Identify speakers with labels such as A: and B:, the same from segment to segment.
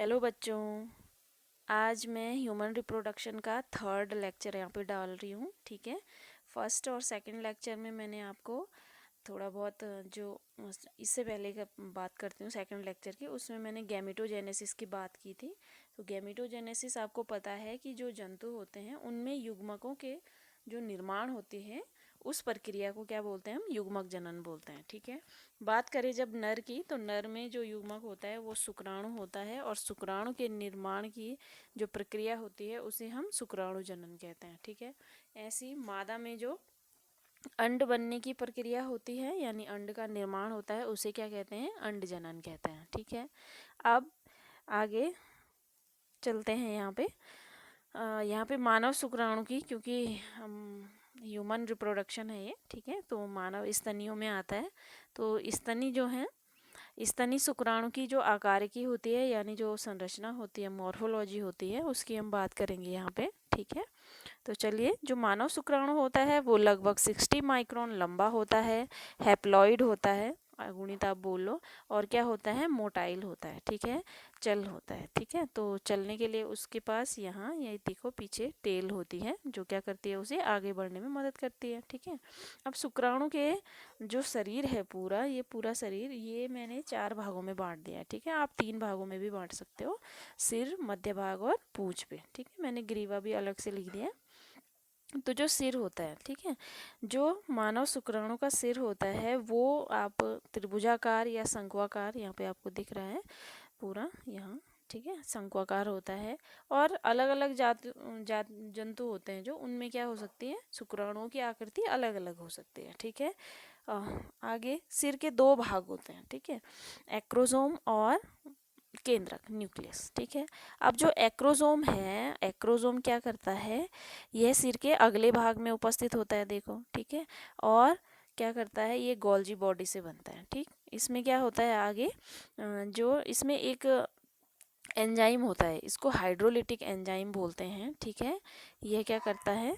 A: Hello बच्चों। आज मैं ह्यूमन रिप्रोडक्शन का थर्ड लेक्चर यहाँ पे डाल रही हूँ। ठीक है, फर्स्ट और सेकंड लेक्चर में मैंने आपको थोड़ा बहुत जो इससे पहले का बात करती हूँ सेकंड लेक्चर की, उसमें मैंने गैमेटोजेनेसिस की बात की थी। तो गैमेटोजेनेसिस आपको पता है कि जो जंतु होते हैं उनमें युग्मकों के जो निर्माण होते हैं उस प्रक्रिया को क्या बोलते हैं, हम युग्मक जनन बोलते हैं। ठीक है, बात करें जब नर की, तो नर में जो युग्मक होता है वो शुक्राणु होता है, और शुक्राणु के निर्माण की जो प्रक्रिया होती है उसे हम शुक्राणु जनन कहते हैं। ठीक है, ऐसी मादा में जो अंड बनने की प्रक्रिया होती है यानी अंड का निर्माण होता है उसे क्या कहते हैं, अंड जनन कहते हैं। ठीक है, अब आगे चलते हैं। यहाँ पे मानव शुक्राणु की, क्योंकि हम ह्यूमन रिप्रोडक्शन है ये, ठीक है, तो मानव स्तनियों में आता है। तो स्तनी जो है, स्तनी शुक्राणु की जो आकार की होती है यानी जो संरचना होती है, मॉर्फोलॉजी होती है, उसकी हम बात करेंगे यहाँ पे। ठीक है, तो चलिए, जो मानव शुक्राणु होता है वो लगभग 60 माइक्रोन लंबा होता है, हैप्लॉइड होता है, गुणित आप बोल लो, और क्या होता है, मोटाइल होता है। ठीक है, चल होता है। ठीक है, तो चलने के लिए उसके पास यहाँ ये देखो पीछे टेल होती है जो क्या करती है, उसे आगे बढ़ने में मदद करती है। ठीक है, अब शुक्राणु के जो शरीर है पूरा, ये पूरा शरीर ये मैंने 4 भागों में बांट दिया है। ठीक है, आप 3 भागों में भी बांट सकते हो, सिर, मध्य भाग और पूंछ पे। ठीक है, मैंने ग्रीवा भी अलग से लिख दिया है। तो जो सिर होता है, ठीक है, जो मानव शुक्राणु का सिर होता है वो आप त्रिभुजाकार या शंक्वाकार, यहाँ पे आपको दिख रहा है पूरा यहाँ, ठीक है, शंक्वाकार होता है। और अलग अलग जात जंतु होते हैं जो, उनमें क्या हो सकती है, शुक्राणुओं की आकृति अलग अलग हो सकती है। ठीक है, आगे सिर के 2 भाग होते हैं। ठीक है, एक्रोसोम और केंद्रक, न्यूक्लियस। ठीक है, अब जो एक्रोसोम है, एक्रोसोम क्या करता है, यह सिर के अगले भाग में उपस्थित होता है, देखो। ठीक है, और क्या करता है, ये गोल्जी बॉडी से बनता है। ठीक, इसमें क्या होता है आगे, जो इसमें एक एंजाइम होता है, इसको हाइड्रोलिटिक एंजाइम बोलते हैं। ठीक है, यह क्या करता है,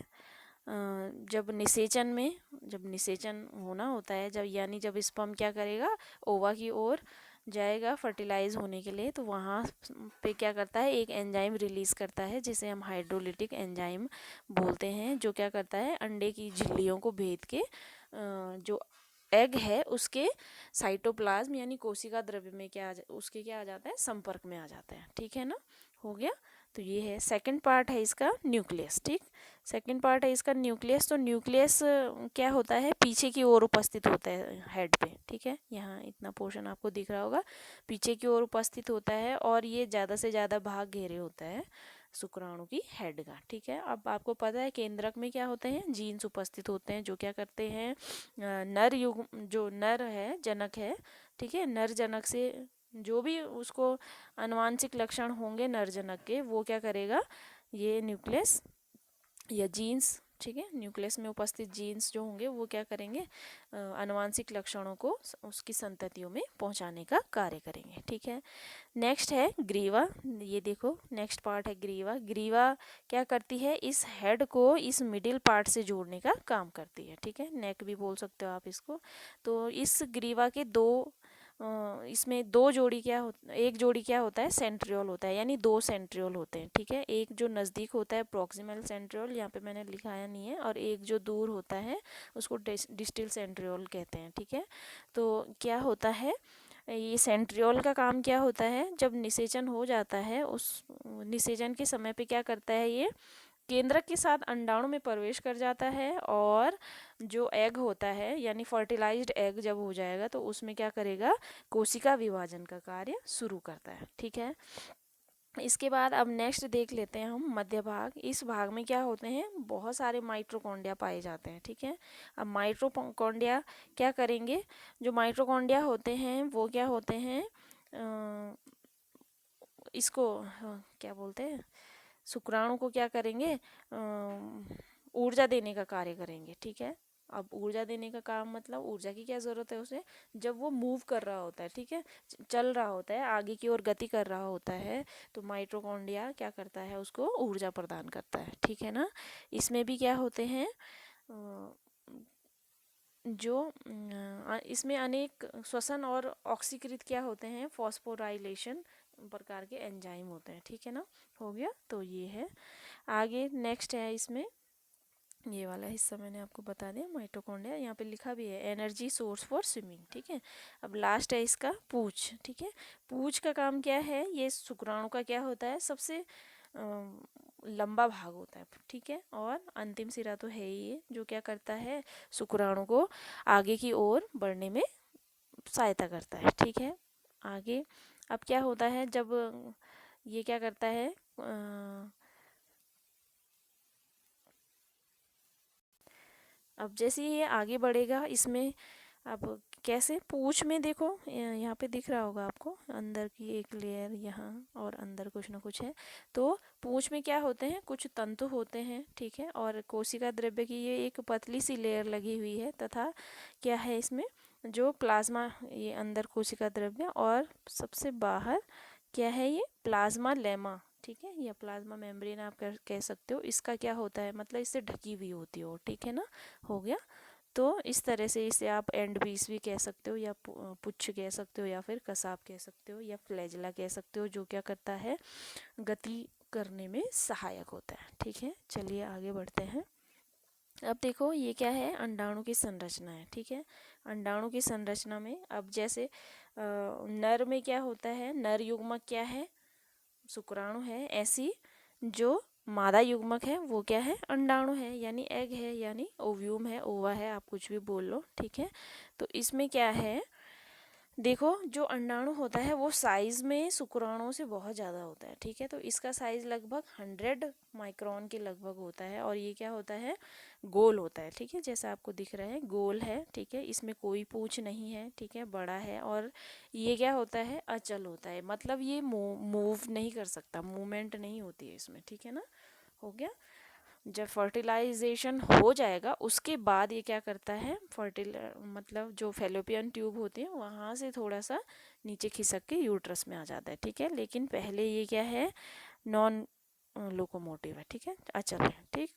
A: जब निषेचन में, जब निषेचन होना होता है, जब यानी जब स्पर्म क्या करेगा, ओवा की ओर जाएगा फर्टिलाइज होने के लिए, तो वहाँ पे क्या करता है, एक एंजाइम रिलीज़ करता है जिसे हम हाइड्रोलिटिक एंजाइम बोलते हैं, जो क्या करता है, अंडे की झिल्लियों को भेद के जो एग है उसके साइटोप्लाज्म यानी कोशिका द्रव्य में उसके क्या आ जाता है, संपर्क में आ जाता है। ठीक है ना, हो गया। तो ये है सेकंड पार्ट है इसका, न्यूक्लियस। ठीक, सेकंड पार्ट है इसका न्यूक्लियस। तो न्यूक्लियस क्या होता है, पीछे की ओर उपस्थित होता है हेड पे। ठीक है, यहाँ इतना पोर्शन आपको दिख रहा होगा, पीछे की ओर उपस्थित होता है, और ये ज़्यादा से ज़्यादा भाग घेरे होता है शुक्राणु की हेड का। ठीक है, अब आपको पता है केंद्रक में क्या होते हैं, जीन्स उपस्थित होते हैं जो क्या करते हैं, नर युग जो नर है, जनक है, ठीक है, नर जनक से जो भी उसको आनुवांशिक लक्षण होंगे नर जनक के, वो क्या करेगा, ये न्यूक्लियस या जीन्स, ठीक है, न्यूक्लियस में उपस्थित जीन्स जो होंगे वो क्या करेंगे, आनुवांशिक लक्षणों को उसकी संततियों में पहुंचाने का कार्य करेंगे। ठीक है, नेक्स्ट है ग्रीवा। ये देखो नेक्स्ट पार्ट है ग्रीवा। ग्रीवा क्या करती है, इस हेड को इस मिडिल पार्ट से जोड़ने का काम करती है। ठीक है, नेक भी बोल सकते हो आप इसको। तो इस ग्रीवा के इसमें एक जोड़ी क्या होता है, सेंट्रियोल होता है, यानी 2 सेंट्रियोल होते हैं। ठीक है, एक जो नज़दीक होता है प्रॉक्सिमल सेंट्रियोल, यहाँ पे मैंने लिखाया नहीं है, और एक जो दूर होता है उसको डिस्टल सेंट्रियोल कहते हैं। ठीक है, तो क्या होता है, ये सेंट्रियोल का काम क्या होता है, जब निषेचन हो जाता है, उस निषेचन के समय पे क्या करता है, ये केंद्रक के साथ अंडाणु में प्रवेश कर जाता है, और जो एग होता है यानी फर्टिलाइज्ड एग जब हो जाएगा तो उसमें क्या करेगा, कोशिका विभाजन का कार्य शुरू करता है। ठीक है, इसके बाद अब नेक्स्ट देख लेते हैं हम मध्य भाग। इस भाग में क्या होते हैं, बहुत सारे माइटोकॉन्ड्रिया पाए जाते हैं। ठीक है, अब माइटोकॉन्ड्रिया क्या करेंगे, जो माइटोकॉन्ड्रिया होते हैं वो क्या होते हैं, इसको क्या बोलते हैं, शुक्राणु को क्या करेंगे, ऊर्जा देने का कार्य करेंगे। ठीक है, अब ऊर्जा देने का काम मतलब ऊर्जा की क्या ज़रूरत है उसे, जब वो मूव कर रहा होता है, ठीक है, चल रहा होता है, आगे की ओर गति कर रहा होता है, तो माइटोकॉन्ड्रिया क्या करता है, उसको ऊर्जा प्रदान करता है। ठीक है ना, इसमें भी क्या होते हैं, इसमें अनेक श्वसन और ऑक्सीकृत क्या होते हैं, फॉस्फोराइलेशन प्रकार के एंजाइम होते हैं, ठीक है ना। हो गया, तो ये है। आगे नेक्स्ट है इसमें, ये वाला हिस्सा मैंने आपको बता दिया, माइटोकॉन्ड्रिया। यहाँ पे लिखा भी है एनर्जी सोर्स फॉर स्विमिंग, ठीक है। अब लास्ट है इसका पूंछ, ठीक है। पूंछ का काम क्या है, ये शुक्राणु का क्या होता है, सबसे लंबा भाग होता है, ठीक है। और अंतिम सिरा तो है ही ये, जो क्या करता है, शुक्राणु को आगे की ओर बढ़ने में सहायता करता है, ठीक है। आगे अब क्या होता है, जब ये क्या करता है, अब जैसे ये आगे बढ़ेगा इसमें, अब कैसे, पूंछ में देखो यहाँ पे दिख रहा होगा आपको, अंदर की एक लेयर यहाँ और अंदर कुछ ना कुछ है। तो पूंछ में क्या होते हैं, कुछ तंतु होते हैं, ठीक है। और कोशिका द्रव्य की ये एक पतली सी लेयर लगी हुई है, तथा क्या है इसमें, जो प्लाज्मा, ये अंदर कोशिका द्रव्य और सबसे बाहर क्या है, ये प्लाज्मा लेमा, ठीक है, या प्लाज्मा मेम्ब्रेन आप कह सकते हो। इसका क्या होता है, मतलब इससे ढकी हुई होती हो, ठीक है ना। हो गया। तो इस तरह से इसे आप एंड पीस भी कह सकते हो, या पुच्छ कह सकते हो, या फिर कसाब कह सकते हो, या फ्लैजला कह सकते हो, जो क्या करता है, गति करने में सहायक होता है, ठीक है। चलिए आगे बढ़ते हैं। अब देखो ये क्या है, अंडाणु की संरचना है, ठीक है। अंडाणु की संरचना में अब जैसे नर में क्या होता है, नर युग्मक क्या है, शुक्राणु है। ऐसी जो मादा युग्मक है वो क्या है, अंडाणु है, यानी एग है, यानी ओव्यूम है, ओवा है, आप कुछ भी बोल लो, ठीक है। तो इसमें क्या है, देखो जो अंडाणु होता है वो साइज में शुक्राणुओं से बहुत ज़्यादा होता है, ठीक है। तो इसका साइज लगभग 100 माइक्रोन के लगभग होता है, और ये क्या होता है, गोल होता है, ठीक है, जैसा आपको दिख रहा है, गोल है, ठीक है। इसमें कोई पूंछ नहीं है, ठीक है, बड़ा है। और ये क्या होता है, अचल होता है, मतलब ये मूव नहीं कर सकता, मूवमेंट नहीं होती है इसमें, ठीक है ना। हो गया। जब फर्टिलाइजेशन हो जाएगा उसके बाद ये क्या करता है, मतलब जो फेलोपियन ट्यूब होते हैं वहाँ से थोड़ा सा नीचे खिसक के यूट्रस में आ जाता है, ठीक है। लेकिन पहले ये क्या है, नॉन लोकोमोटिव है, ठीक है, अचल है, ठीक।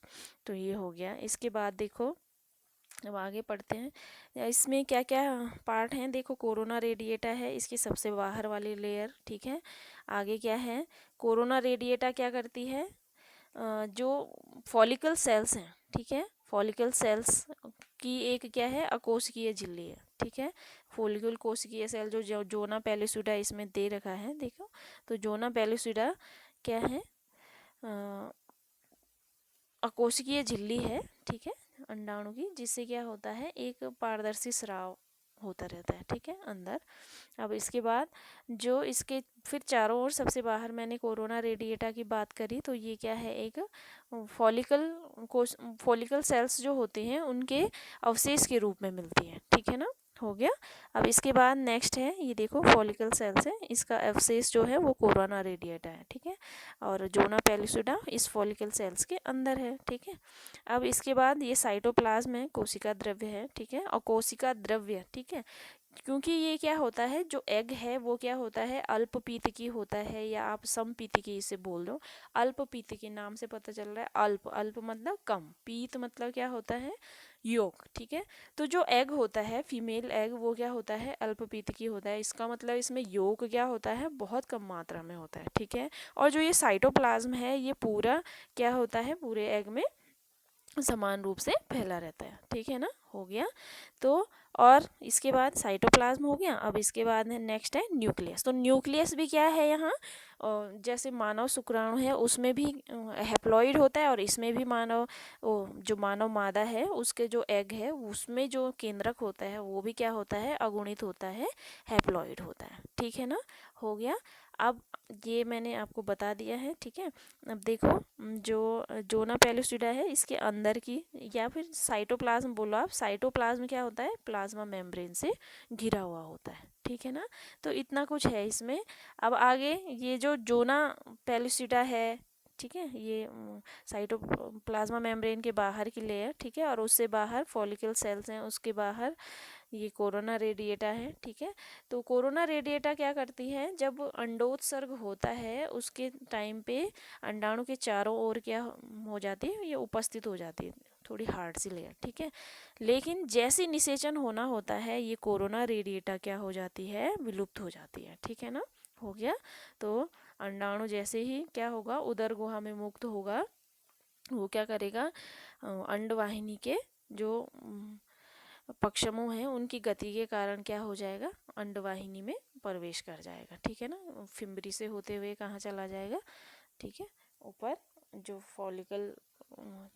A: तो ये हो गया। इसके बाद देखो, अब आगे पढ़ते हैं, इसमें क्या क्या पार्ट हैं। देखो कोरोना रेडिएटा है, इसकी सबसे बाहर वाली लेयर, ठीक है। आगे क्या है, कोरोना रेडिएटा क्या करती है, जो फॉलिकल सेल्स हैं, ठीक है, फॉलिकल सेल्स की एक क्या है, अकोशिकीय झिल्ली है, ठीक है। फॉलिकल कोशिकीय सेल जो जोना पेलिसुडा इसमें दे रखा है, देखो। तो जोना पेलिसुडा क्या है, अकोशिकीय झिल्ली है, ठीक है, अंडाणु की, जिससे क्या होता है, एक पारदर्शी स्राव होता रहता है, ठीक है, अंदर। अब इसके बाद जो इसके फिर चारों ओर सबसे बाहर मैंने कोरोना रेडिएटा की बात करी, तो ये क्या है, एक फॉलिकल फॉलिकल सेल्स जो होते हैं उनके अवशेष के रूप में मिलती है, ठीक है ना। हो गया। अब इसके बाद नेक्स्ट है, ये देखो फॉलिकल सेल्स है, इसका अवशेष जो है वो कोरोना रेडिएटा है, ठीक है। और जोना पेलिसुडा इस फॉलिकल सेल्स के अंदर है, ठीक है। अब इसके बाद ये साइटोप्लाज्म है, कोशिका द्रव्य है, ठीक है। और कोशिका द्रव्य, ठीक है, क्योंकि ये क्या होता है, जो एग है वो क्या होता है, अल्प पीतकी होता है, या आप सम पीतकी इसे बोल दो। अल्प पीतकी नाम से पता चल रहा है, अल्प, अल्प मतलब कम, पीत मतलब क्या होता है, योक, ठीक है। तो जो एग होता है, फीमेल एग, वो क्या होता है, अल्प पीतकी होता है। इसका मतलब इसमें योक क्या होता है, बहुत कम मात्रा में होता है, ठीक है। और जो ये साइटोप्लाज्म है, ये पूरा क्या होता है, पूरे एग में समान रूप से फैला रहता है, ठीक है ना। हो गया। तो और इसके बाद साइटोप्लाज्म हो गया। अब इसके बाद है नेक्स्ट है न्यूक्लियस। तो न्यूक्लियस भी क्या है यहाँ, जैसे मानव शुक्राणु है उसमें भी हैप्लॉइड होता है, और इसमें भी मानव जो मानव मादा है उसके जो एग है उसमें जो केंद्रक होता है वो भी क्या होता है, अगुणित होता है, हैप्लॉइड होता है, ठीक है ना। हो गया। अब ये मैंने आपको बता दिया है, ठीक है। अब देखो जो जोना पेलिसुडा है इसके अंदर की, या फिर साइटोप्लाज्म बोलो आप, साइटोप्लाज्म क्या होता है, प्लाज्मा मेम्ब्रेन से घिरा हुआ होता है, ठीक है ना। तो इतना कुछ है इसमें। अब आगे ये जो जोना पेलिसुडा है, ठीक है, ये साइटोप्लाज्मा मेम्ब्रेन के बाहर की लेयर, ठीक है, और उससे बाहर फॉलिकल सेल्स हैं, उसके बाहर ये कोरोना रेडिएटा है, ठीक है। तो कोरोना रेडिएटा क्या करती है, जब अंडोत्सर्ग होता है उसके टाइम पे अंडाणु के चारों ओर क्या हो जाती है, ये उपस्थित हो जाती है, थोड़ी हार्ड सी लेयर, ठीक है। लेकिन जैसे निषेचन होना होता है, ये कोरोना रेडिएटा क्या हो जाती है, विलुप्त हो जाती है, ठीक है ना। हो गया। तो अंडाणु जैसे ही क्या होगा, उदर गुहा में मुक्त होगा, वो क्या करेगा, अंडवाहिनी के जो पक्षमों हैं उनकी गति के कारण क्या हो जाएगा, अंडवाहिनी में प्रवेश कर जाएगा। ठीक है ना, फिम्बरी से होते हुए कहाँ चला जाएगा, ठीक है, ऊपर जो फॉलिकल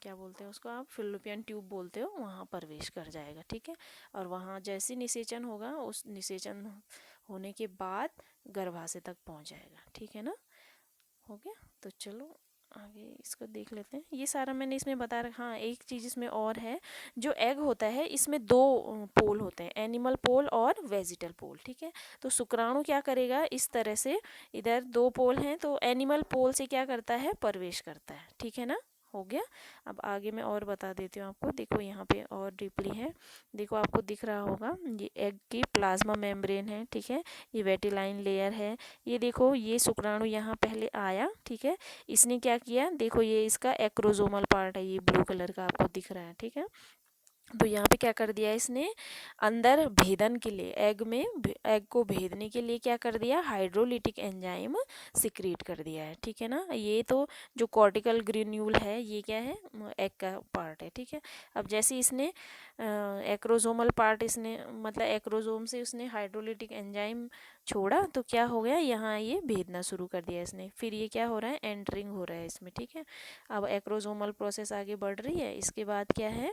A: क्या बोलते हैं उसको आप, फिलोपियन ट्यूब बोलते हो, वहाँ प्रवेश कर जाएगा। ठीक है, और वहाँ जैसे निषेचन होगा, उस निषेचन होने के बाद गर्भाशय तक पहुँच जाएगा। ठीक है ना, हो गया। तो चलो आगे इसको देख लेते हैं। ये सारा मैंने इसमें बता रखा। हाँ, एक चीज़ इसमें और है, जो एग होता है इसमें दो पोल होते हैं, एनिमल पोल और वेजिटल पोल। ठीक है, तो शुक्राणु क्या करेगा, इस तरह से इधर दो पोल हैं, तो एनिमल पोल से क्या करता है, प्रवेश करता है। ठीक है ना, हो गया। अब आगे मैं और बता देती हूँ आपको। देखो यहाँ पे और डीपली है, देखो आपको दिख रहा होगा, ये एग की प्लाज्मा मेम्ब्रेन है। ठीक है, ये वेटिलाइन लेयर है। ये देखो, ये शुक्राणु यहाँ पहले आया, ठीक है, इसने क्या किया, देखो ये इसका एक्रोजोमल पार्ट है, ये ब्लू कलर का आपको दिख रहा है। ठीक है, तो यहाँ पे क्या कर दिया इसने, अंदर भेदन के लिए, एग को भेदने के लिए क्या कर दिया, हाइड्रोलिटिक एंजाइम सिक्रीट कर दिया है। ठीक है ना, ये तो जो कॉर्टिकल ग्रेन्यूल है ये क्या है, एग का पार्ट है। ठीक है, अब जैसे इसने एक्रोजोमल पार्ट, इसने मतलब एक्रोजोम से उसने हाइड्रोलिटिक एंजाइम छोड़ा, तो क्या हो गया, यहाँ ये भेदना शुरू कर दिया इसने, फिर ये क्या हो रहा है, एंटरिंग हो रहा है इसमें। ठीक है, अब एक्रोजोमल प्रोसेस आगे बढ़ रही है। इसके बाद क्या है,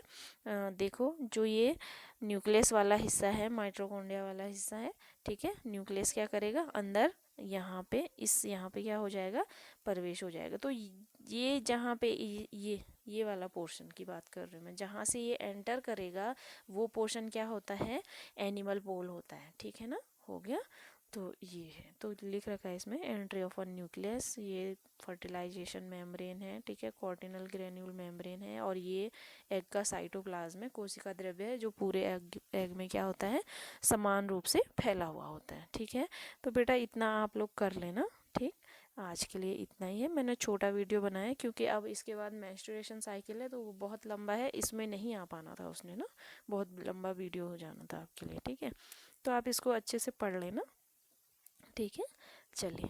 A: देखो जो ये न्यूक्लियस वाला हिस्सा है, माइटोकॉन्ड्रिया वाला हिस्सा है। ठीक है, न्यूक्लियस क्या करेगा, अंदर यहाँ पे यहाँ पे क्या हो जाएगा, प्रवेश हो जाएगा। तो ये जहाँ पे ये वाला पोर्शन की बात कर रही हूँ मैं, जहाँ से ये एंटर करेगा वो पोर्शन क्या होता है, एनिमल पोल होता है। ठीक है ना, हो गया। तो ये है, तो लिख रखा है इसमें, एंट्री ऑफ अ न्यूक्लियस, ये फर्टिलाइजेशन मेम्ब्रेन है। ठीक है, कॉर्टिनल ग्रेन्यूल मेम्ब्रेन है, और ये एग का साइटोप्लाज्म है, कोशिका द्रव्य है, जो पूरे एग में क्या होता है, समान रूप से फैला हुआ होता है। ठीक है, तो बेटा इतना आप लोग कर लेना। ठीक, आज के लिए इतना ही है। मैंने छोटा वीडियो बनाया क्योंकि अब इसके बाद मेंस्ट्रुएशन साइकिल है, तो वो बहुत लंबा है, इसमें नहीं आ पाना था उसने ना, बहुत लंबा वीडियो हो जाना था आपके लिए। ठीक है, तो आप इसको अच्छे से पढ़ लेना। ठीक है, चलिए।